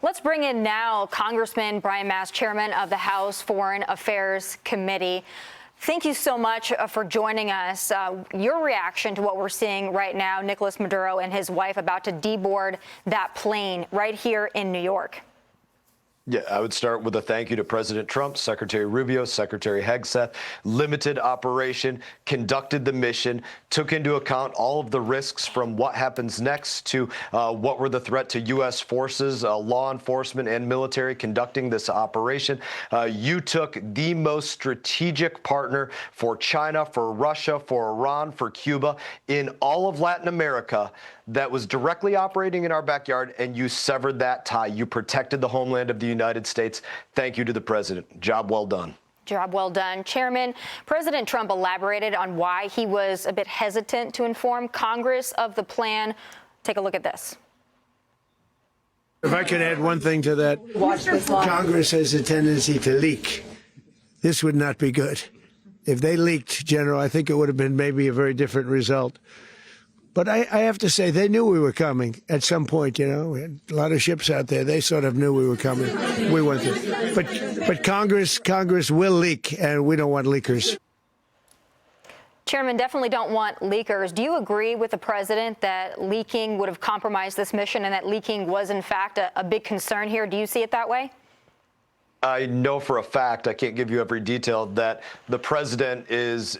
Let's bring in now Congressman Brian Mast, chairman of the House Foreign Affairs Committee. Thank you so much for joining us. Your reaction to what we're seeing right now, Nicolas Maduro and his wife about to deboard that plane right here in New York. Yeah, I would start with a thank you to President Trump, Secretary Rubio, Secretary Hegseth. Limited operation, conducted the mission, took into account all of the risks from what happens next to what were the threat to U.S. forces, law enforcement and military conducting this operation. You took the most strategic partner for China, for Russia, for Iran, for Cuba in all of Latin America that was directly operating in our backyard, and you severed that tie. You protected the homeland of the United States. Thank you to the president. Job well done. Job well done. Chairman, President Trump elaborated on why he was a bit hesitant to inform Congress of the plan. Take a look at this. If I could add one thing to that, Congress has a tendency to leak. This would not be good. If they leaked, General, I think it would have been maybe a very different result. But I have to say, they knew we were coming at some point, you know. We had a lot of ships out there. They sort of knew we were coming. We went there. But Congress will leak, and we don't want leakers. Chairman, definitely don't want leakers. Do you agree with the president that leaking would have compromised this mission and that leaking was, in fact, a big concern here? Do you see it that way? I know for a fact, I can't give you every detail, that the president is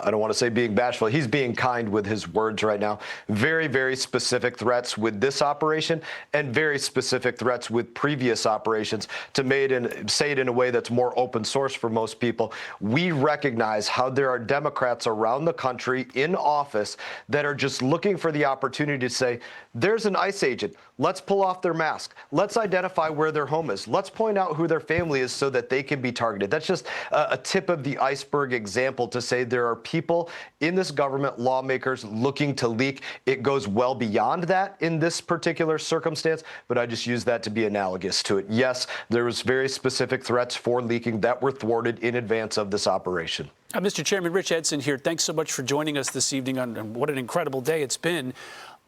I don't want to say being bashful, he's being kind with his words right now. Very, very specific threats with this operation and very specific threats with previous operations to say it in a way that's more open source for most people. We recognize how there are Democrats around the country in office that are just looking for the opportunity to say, there's an ICE agent. Let's pull off their mask. Let's identify where their home is. Let's point out who their family is so that they can be targeted. That's just a tip of the iceberg example to say there are people in this government, lawmakers, looking to leak. It goes well beyond that in this particular circumstance, but I just use that to be analogous to it. Yes, there was very specific threats for leaking that were thwarted in advance of this operation. Mr. Chairman, Rich Edson here. Thanks so much for joining us this evening on what an incredible day it's been.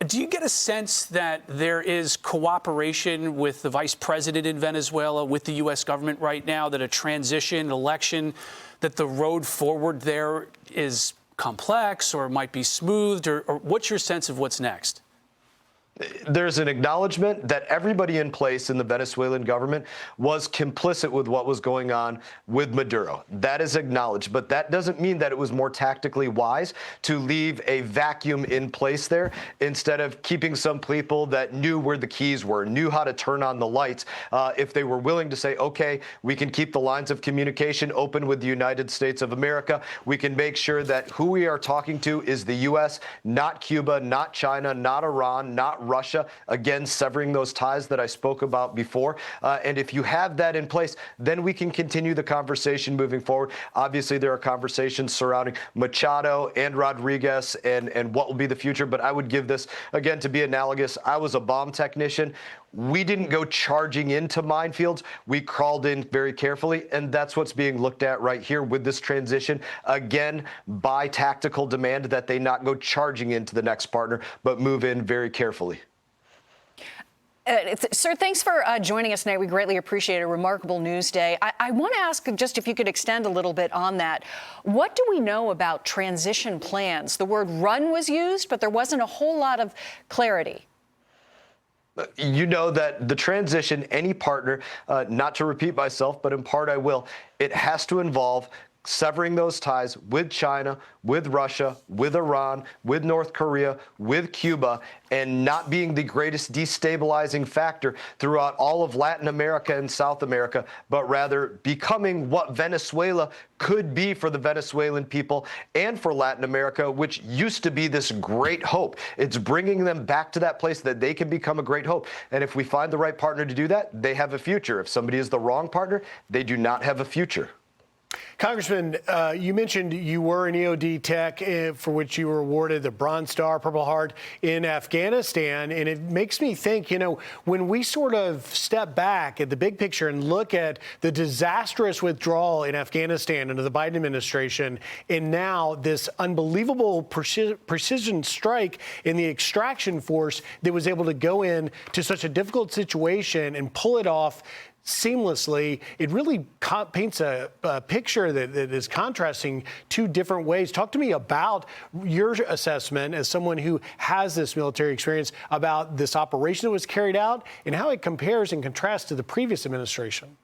Do you get a sense that there is cooperation with the vice president in Venezuela, with the U.S. government right now, that a transition election, that the road forward there is complex or might be smoothed, or what's your sense of what's next? There's an acknowledgement that everybody in place in the Venezuelan government was complicit with what was going on with Maduro. That is acknowledged, but that doesn't mean that it was more tactically wise to leave a vacuum in place there instead of keeping some people that knew where the keys were, knew how to turn on the lights. If they were willing to say, okay, we can keep the lines of communication open with the United States of America. We can make sure that who we are talking to is the U.S., not Cuba, not China, not Iran, not Russia, again, severing those ties that I spoke about before. And if you have that in place, then we can continue the conversation moving forward. Obviously, there are conversations surrounding Machado and Rodriguez and what will be the future. But I would give this, again, to be analogous. I was a bomb technician. We didn't go charging into minefields. We crawled in very carefully, and that's what's being looked at right here with this transition. Again, by tactical demand that they not go charging into the next partner, but move in very carefully. Sir, thanks for joining us tonight. We greatly appreciate a remarkable news day. I want to ask just if you could extend a little bit on that. What do we know about transition plans? The word run was used, but there wasn't a whole lot of clarity. You know that the transition, any partner, not to repeat myself, but in part I will, it has to involve severing those ties with China, with Russia, with Iran, with North Korea, with Cuba, and not being the greatest destabilizing factor throughout all of Latin America and South America, but rather becoming what Venezuela could be for the Venezuelan people and for Latin America, which used to be this great hope. It's bringing them back to that place that they can become a great hope. And if we find the right partner to do that, they have a future. If somebody is the wrong partner, they do not have a future. Congressman, you mentioned you were in EOD tech for which you were awarded the Bronze Star, Purple Heart in Afghanistan. And it makes me think, when we sort of step back at the big picture and look at the disastrous withdrawal in Afghanistan under the Biden administration, and now this unbelievable precision strike in the extraction force that was able to go in to such a difficult situation and pull it off seamlessly, it really paints a picture that is contrasting two different ways. Talk to me about your assessment as someone who has this military experience about this operation that was carried out and how it compares and contrasts to the previous administration.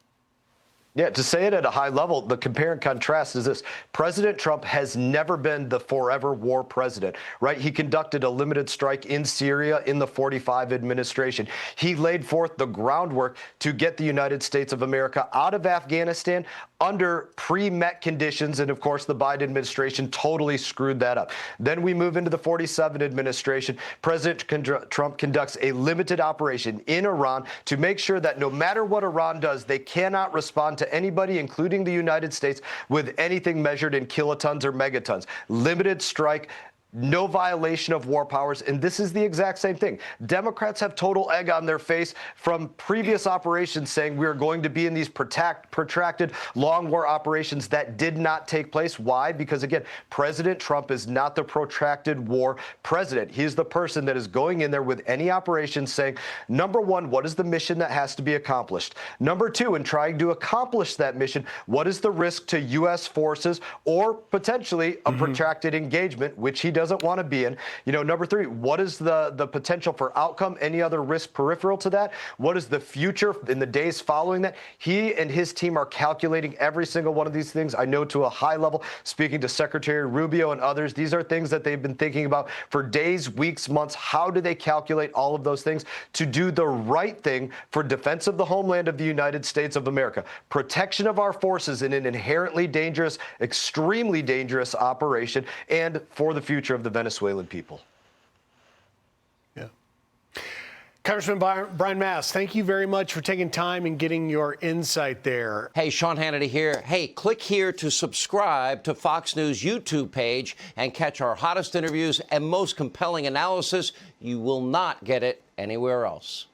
Yeah, to say it at a high level, the compare and contrast is this. President Trump has never been the forever war president, right? He conducted a limited strike in Syria in the 45 administration. He laid forth the groundwork to get the United States of America out of Afghanistan under pre-met conditions. And of course, the Biden administration totally screwed that up. Then we move into the 47 administration. President Trump conducts a limited operation in Iran to make sure that no matter what Iran does, they cannot respond to anybody, including the United States, with anything measured in kilotons or megatons. Limited strike. No violation of war powers. And this is the exact same thing. Democrats have total egg on their face from previous operations saying we are going to be in these protracted long war operations that did not take place. Why? Because, again, President Trump is not the protracted war president. He is the person that is going in there with any operation saying, number one, what is the mission that has to be accomplished? Number two, in trying to accomplish that mission, what is the risk to U.S. forces or potentially a protracted engagement, which he doesn't want to be in. Number three, what is the potential for outcome? Any other risk peripheral to that? What is the future in the days following that? He and his team are calculating every single one of these things. I know to a high level, speaking to Secretary Rubio and others, these are things that they've been thinking about for days, weeks, months. How do they calculate all of those things to do the right thing for defense of the homeland of the United States of America, protection of our forces in an inherently dangerous, extremely dangerous operation, and for the future of the Venezuelan people. Yeah. Congressman Brian Mast, thank you very much for taking time and getting your insight there. Hey, Sean Hannity here. Hey, click here to subscribe to Fox News YouTube page and catch our hottest interviews and most compelling analysis. You will not get it anywhere else.